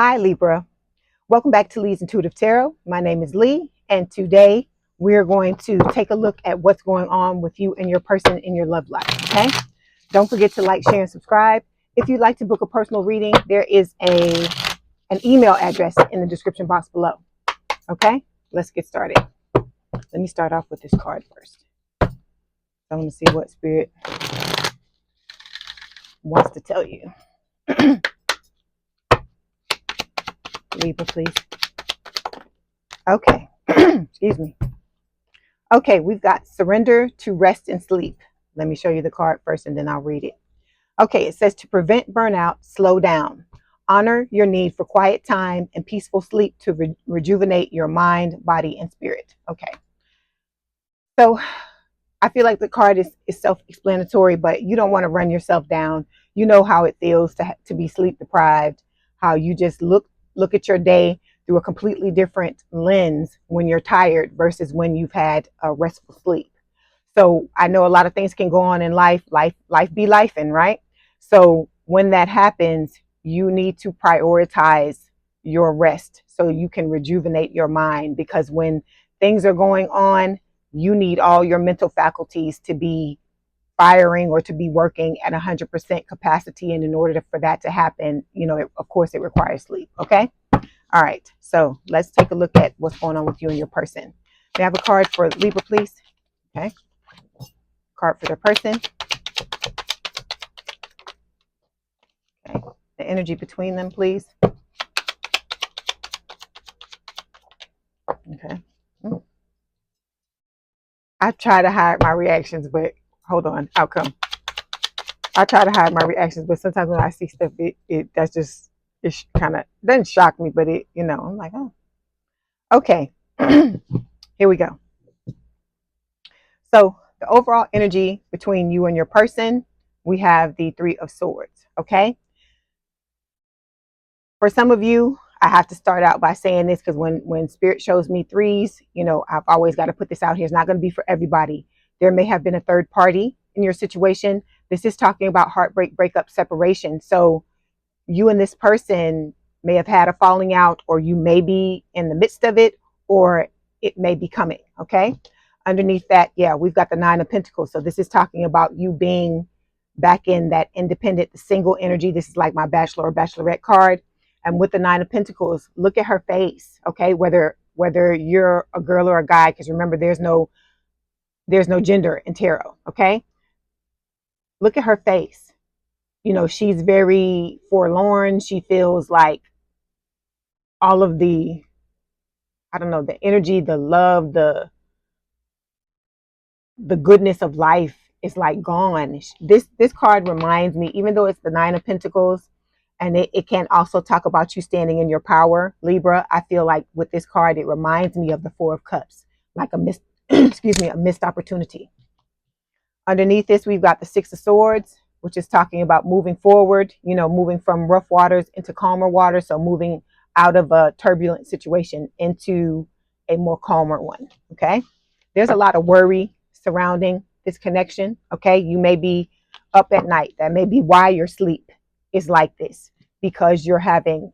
Hi, Libra. Welcome back to Leigh's Intuitive Tarot. My name is Leigh, and today we're going to take a look at what's going on with you and your person in your love life, okay? Don't forget to like, share, and subscribe. If you'd like to book a personal reading, there is an email address in the description box below, okay? Let's get started. Let me start off with this card first. I want to see what Spirit wants to tell you. Libra, please. Okay. Excuse me. Okay, we've got surrender to rest and sleep. Let me show you the card first and then I'll read it. Okay, it says to prevent burnout, slow down. Honor your need for quiet time and peaceful sleep to rejuvenate your mind, body, and spirit. Okay. So I feel like the card is self-explanatory, but you don't want to run yourself down. You know how it feels to be sleep deprived, how you just look at your day through a completely different lens when you're tired versus when you've had a restful sleep. So I know a lot of things can go on in life be lifing, right? So when that happens, you need to prioritize your rest so you can rejuvenate your mind, because when things are going on, you need all your mental faculties to be firing or to be working at 100% capacity. And in order for that to happen, of course, it requires sleep. Okay. All right. So let's take a look at what's going on with you and your person. May I have a card for Libra, please? Okay. Card for their person. Okay. The energy between them, please. Okay. I try to hide my reactions, but hold on. Outcome. I try to hide my reactions, but sometimes when I see stuff, it kind of doesn't shock me, but I'm like, oh, okay. Here we go. So the overall energy between you and your person, we have the Three of Swords. Okay. For some of you, I have to start out by saying this because when Spirit shows me threes, I've always got to put this out here. It's not going to be for everybody. There may have been a third party in your situation. This is talking about heartbreak, breakup, separation. So you and this person may have had a falling out, or you may be in the midst of it, or it may be coming. Okay. Underneath that, yeah, we've got the Nine of Pentacles. So this is talking about you being back in that independent, the single energy. This is like my bachelor or bachelorette card. And with the Nine of Pentacles, look at her face. Okay. Whether you're a girl or a guy, because remember, there's no gender in tarot. Okay. Look at her face. She's very forlorn. She feels like all of the, I don't know, the energy, the love, the goodness of life is like gone. This card reminds me, even though it's the Nine of Pentacles, and it can also talk about you standing in your power, Libra. I feel like with this card, it reminds me of the Four of Cups, like a missed, a missed opportunity. Underneath this, we've got the Six of Swords, which is talking about moving forward, moving from rough waters into calmer waters. So moving out of a turbulent situation into a more calmer one. Okay. There's a lot of worry surrounding this connection. Okay. You may be up at night. That may be why your sleep is like this, because you're having,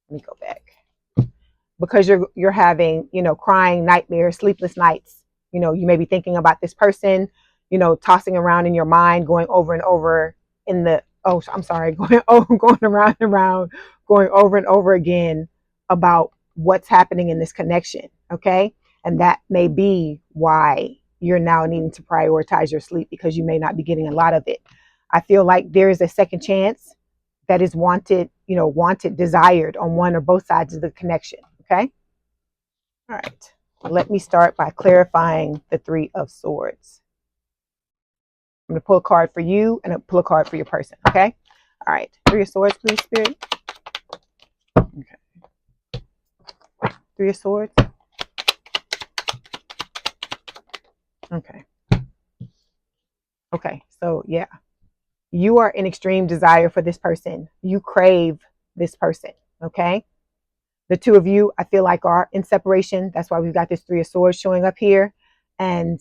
let me go back, because you're having, crying nightmares, sleepless nights. You may be thinking about this person, tossing around in your mind, going over and over going around and around, going over and over again about what's happening in this connection. Okay. And that may be why you're now needing to prioritize your sleep, because you may not be getting a lot of it. I feel like there is a second chance that is wanted, desired on one or both sides of the connection. Okay. All right. Let me start by clarifying the Three of Swords. I'm going to pull a card for you and pull a card for your person. Okay. All right. Three of Swords, please, Spirit. Okay. Three of Swords. Okay. Okay. So yeah, you are in extreme desire for this person. You crave this person. Okay. The two of you, I feel like, are in separation. That's why we've got this Three of Swords showing up here. And,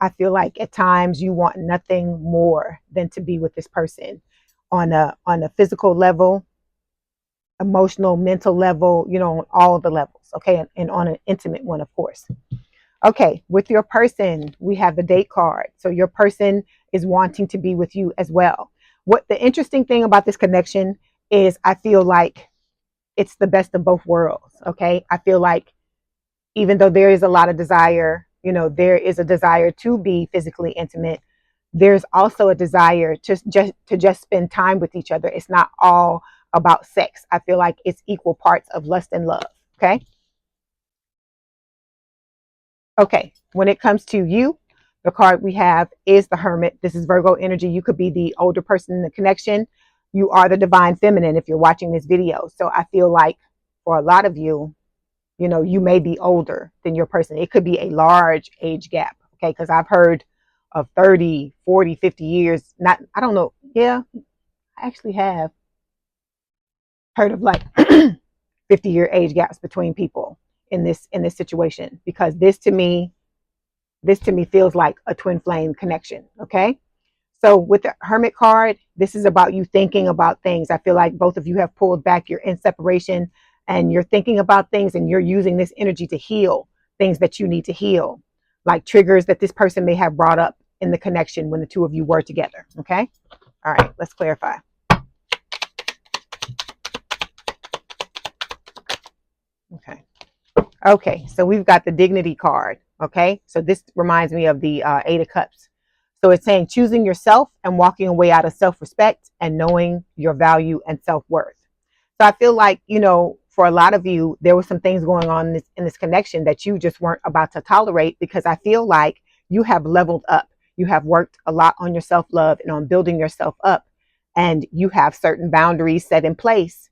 I feel like at times you want nothing more than to be with this person on a physical level, emotional, mental level, on all the levels, okay? And on an intimate one, of course. Okay, with your person, we have the date card. So your person is wanting to be with you as well. What the interesting thing about this connection is, I feel like it's the best of both worlds, okay? I feel like even though there is a lot of desire, there is a desire to be physically intimate, there's also a desire to just spend time with each other. It's not all about sex. I feel like it's equal parts of lust and love, okay? Okay, when it comes to you, the card we have is the Hermit. This is Virgo energy. You could be the older person in the connection. You are the divine feminine if you're watching this video. So I feel like for a lot of you, you may be older than your person. It could be a large age gap, okay? Because I've heard of 30, 40, 50 years. I don't know. Yeah, I actually have heard of like 50-year age gaps between people in this situation, because this to me feels like a twin flame connection, okay? So with the Hermit card, this is about you thinking about things. I feel like both of you have pulled back. You're in separation and you're thinking about things, and you're using this energy to heal things that you need to heal, like triggers that this person may have brought up in the connection when the two of you were together, okay? All right, let's clarify. Okay, so we've got the Dignity card, okay? So this reminds me of the Eight of Cups. So it's saying choosing yourself and walking away out of self-respect and knowing your value and self-worth. So I feel like, for a lot of you, there were some things going on in this connection that you just weren't about to tolerate, because I feel like you have leveled up. You have worked a lot on your self-love and on building yourself up. And you have certain boundaries set in place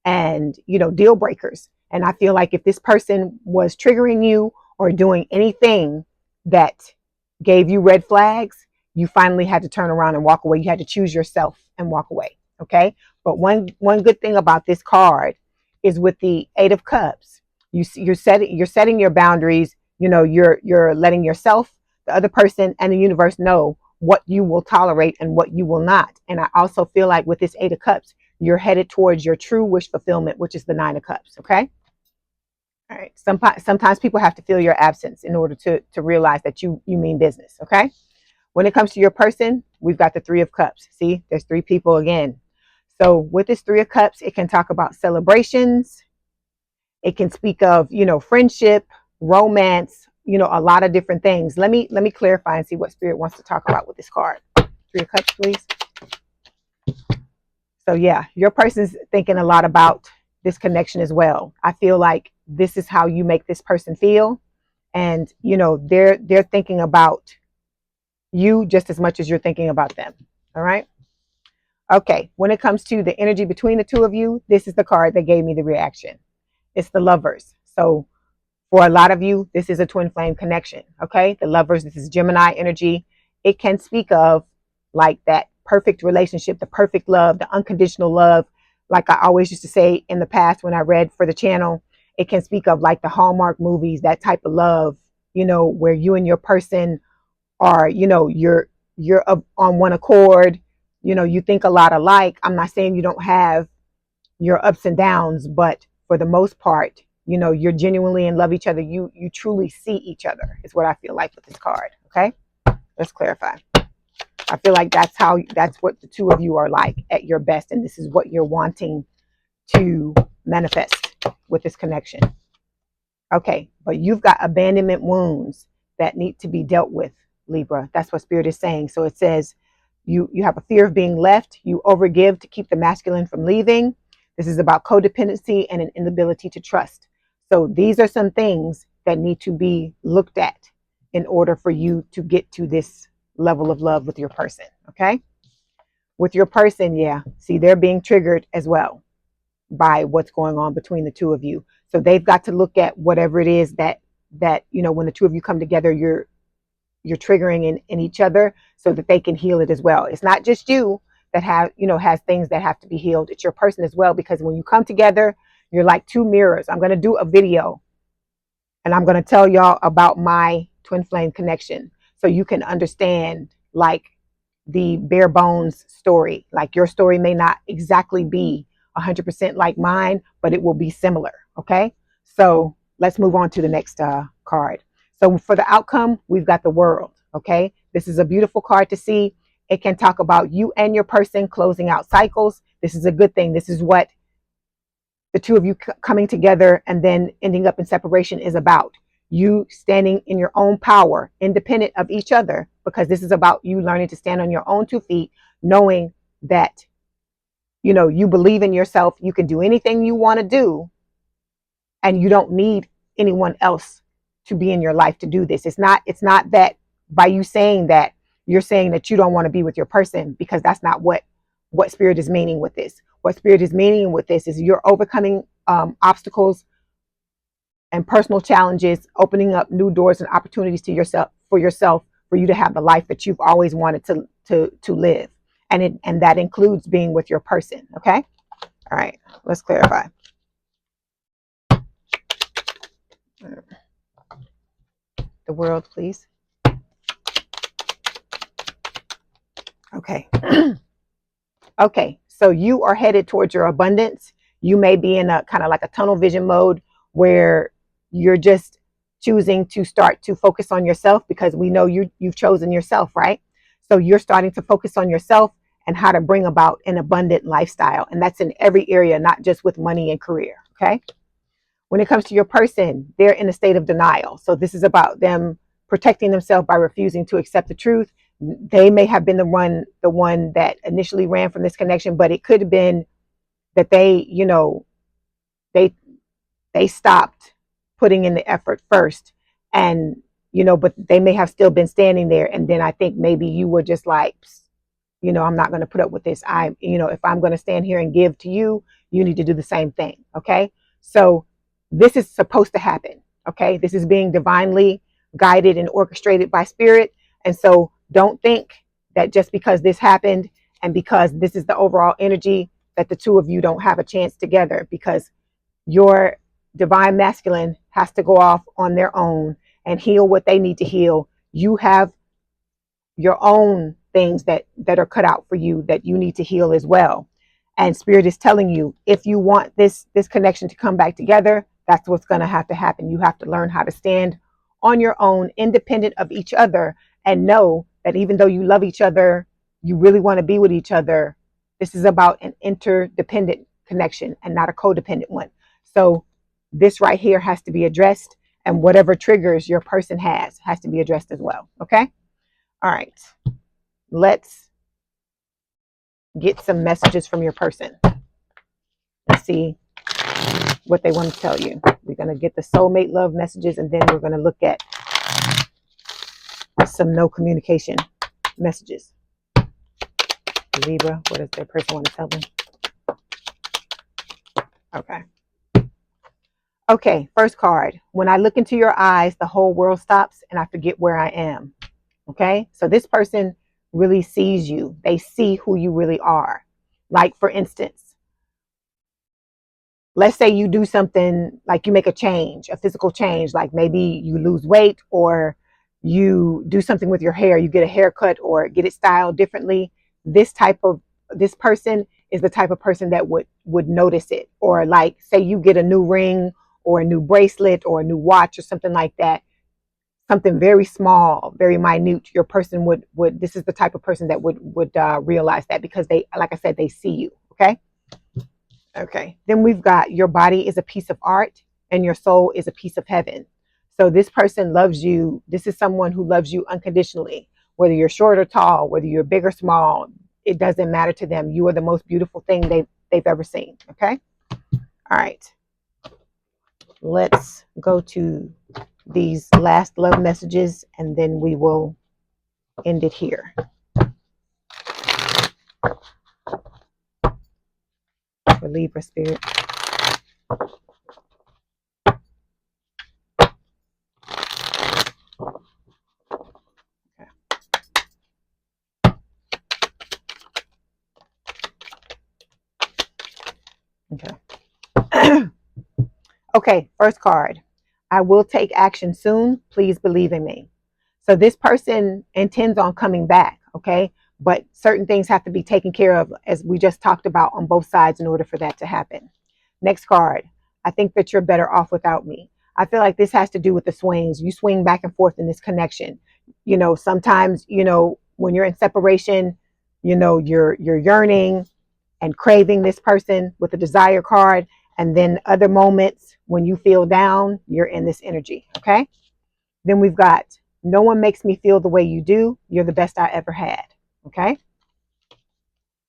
and, deal breakers. And I feel like if this person was triggering you or doing anything that gave you red flags, you finally had to turn around and walk away. You had to choose yourself and walk away. Okay. But one good thing about this card is with the Eight of Cups, you're setting your boundaries. You're letting yourself, the other person, and the universe know what you will tolerate and what you will not. And I also feel like with this Eight of Cups, you're headed towards your true wish fulfillment, which is the Nine of Cups. Okay. All right. Sometimes people have to feel your absence in order to realize that you mean business. Okay. When it comes to your person, we've got the Three of Cups. See, there's three people again. So with this Three of Cups, it can talk about celebrations. It can speak of, friendship, romance, a lot of different things. Let me clarify and see what Spirit wants to talk about with this card. Three of Cups, please. So yeah, your person's thinking a lot about this connection as well. I feel like this is how you make this person feel. And, they're thinking about you just as much as you're thinking about them. All right. Okay. When it comes to the energy between the two of you, this is the card that gave me the reaction. It's the Lovers. So for a lot of you, this is a twin flame connection. Okay. The Lovers, this is Gemini energy. It can speak of like that perfect relationship, the perfect love, the unconditional love. Like I always used to say in the past when I read for the channel, it can speak of like the Hallmark movies, that type of love, where you and your person are, you're on one accord, you think a lot alike. I'm not saying you don't have your ups and downs, but for the most part, you're genuinely in love each other. You truly see each other is what I feel like with this card. Okay. Let's clarify. I feel like that's what the two of you are like at your best. And this is what you're wanting to manifest with this connection. Okay. But you've got abandonment wounds that need to be dealt with, Libra. That's what Spirit is saying. So it says you have a fear of being left. You overgive to keep the masculine from leaving. This is about codependency and an inability to trust. So these are some things that need to be looked at in order for you to get to this level of love with your person. Okay. With your person. Yeah. See, they're being triggered as well by what's going on between the two of you. So they've got to look at whatever it is that, when the two of you come together, you're triggering in each other so that they can heal it as well. It's not just you that has things that have to be healed. It's your person as well, because when you come together, you're like two mirrors. I'm going to do a video and I'm going to tell y'all about my twin flame connection so you can understand like the bare bones story. Like your story may not exactly be 100% like mine, but it will be similar. Okay, so let's move on to the next card. So for the outcome, we've got the World. Okay, this is a beautiful card to see. It can talk about you and your person closing out cycles. This is a good thing. This is what the two of you coming together and then ending up in separation is about. You standing in your own power, independent of each other, because this is about you learning to stand on your own 2 feet, knowing that, you know, you believe in yourself. You can do anything you want to do, and you don't need anyone else to be in your life to do this. It's not that by you saying that, you're saying that you don't want to be with your person, because that's not what Spirit is meaning with this. What Spirit is meaning with this is you're overcoming obstacles and personal challenges, opening up new doors and opportunities to yourself, for you to have the life that you've always wanted to live. And that includes being with your person. Okay. All right. Let's clarify. The World, please. Okay. Okay. So you are headed towards your abundance. You may be in a kind of like a tunnel vision mode where you're just choosing to start to focus on yourself, because we know you've chosen yourself, right? So you're starting to focus on yourself and how to bring about an abundant lifestyle. And that's in every area, not just with money and career. Okay. When it comes to your person, they're in a state of denial. So this is about them protecting themselves by refusing to accept the truth. They may have been the one that initially ran from this connection, but it could have been that they, you know, they stopped putting in the effort first, and, you know, but they may have still been standing there. And then I think maybe you were just like, you know, I'm not going to put up with this. You know, if I'm going to stand here and give to you, you need to do the same thing. Okay. So this is supposed to happen. Okay. This is being divinely guided and orchestrated by Spirit. And so don't think that just because this happened and because this is the overall energy, that the two of you don't have a chance together, because your divine masculine has to go off on their own and heal what they need to heal. You have your own things that are cut out for you that you need to heal as well. And Spirit is telling you, if you want this connection to come back together, that's what's going to happen. You have to learn how to stand on your own, independent of each other, and know that even though you love each other, you really want to be with each other. This is about an interdependent connection and not a codependent one. So this right here has to be addressed, and whatever triggers your person has to be addressed as well. Okay. All right. Let's get some messages from your person. Let's see what they want to tell you. We're going to get the soulmate love messages, and then we're going to look at some no communication messages. Libra, what does their person want to tell them? Okay. Okay, first card. When I look into your eyes, the whole world stops and I forget where I am. Okay, so this person really sees you. They see who you really are. Like, for instance, let's say you do something, like you make a change, a physical change, like maybe you lose weight, or you do something with your hair, you get a haircut or get it styled differently. This person is the type of person that would notice it. Or like, say you get a new ring or a new bracelet or a new watch or something like that, something very small, very minute, your person would this is the type of person that would realize that, because they, like I said, they see you. Okay. Okay. Then we've got, your body is a piece of art and your soul is a piece of heaven. So this person loves you. This is someone who loves you unconditionally, whether you're short or tall, whether you're big or small, it doesn't matter to them. You are the most beautiful thing they've ever seen. Okay. All right. Let's go to these last love messages, and then we will end it here. For Libra Spirit. Okay. Okay, first card. I will take action soon. Please believe in me. So this person intends on coming back, okay? but certain things have to be taken care of, as we just talked about, on both sides in order for that to happen. Next card. I think that you're better off without me. I feel like this has to do with the swings. You swing back and forth in this connection. Sometimes, when you're in separation, you're yearning and craving this person with the desire card. And then other moments when you feel down, you're in this energy. Okay. Then we've got, no one makes me feel the way you do. You're the best I ever had. Okay.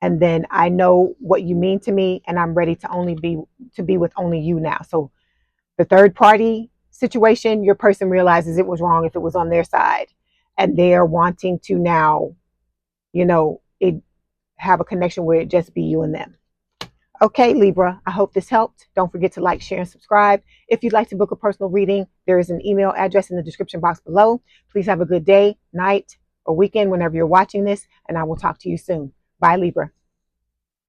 And then, I know what you mean to me, and I'm ready to be with only you now. So the third party situation, your person realizes it was wrong if it was on their side, and they're wanting to now, it have a connection where it just be you and them. Okay, Libra, I hope this helped. Don't forget to like, share, and subscribe. If you'd like to book a personal reading, there is an email address in the description box below. Please have a good day, night, or weekend whenever you're watching this, and I will talk to you soon. Bye, Libra.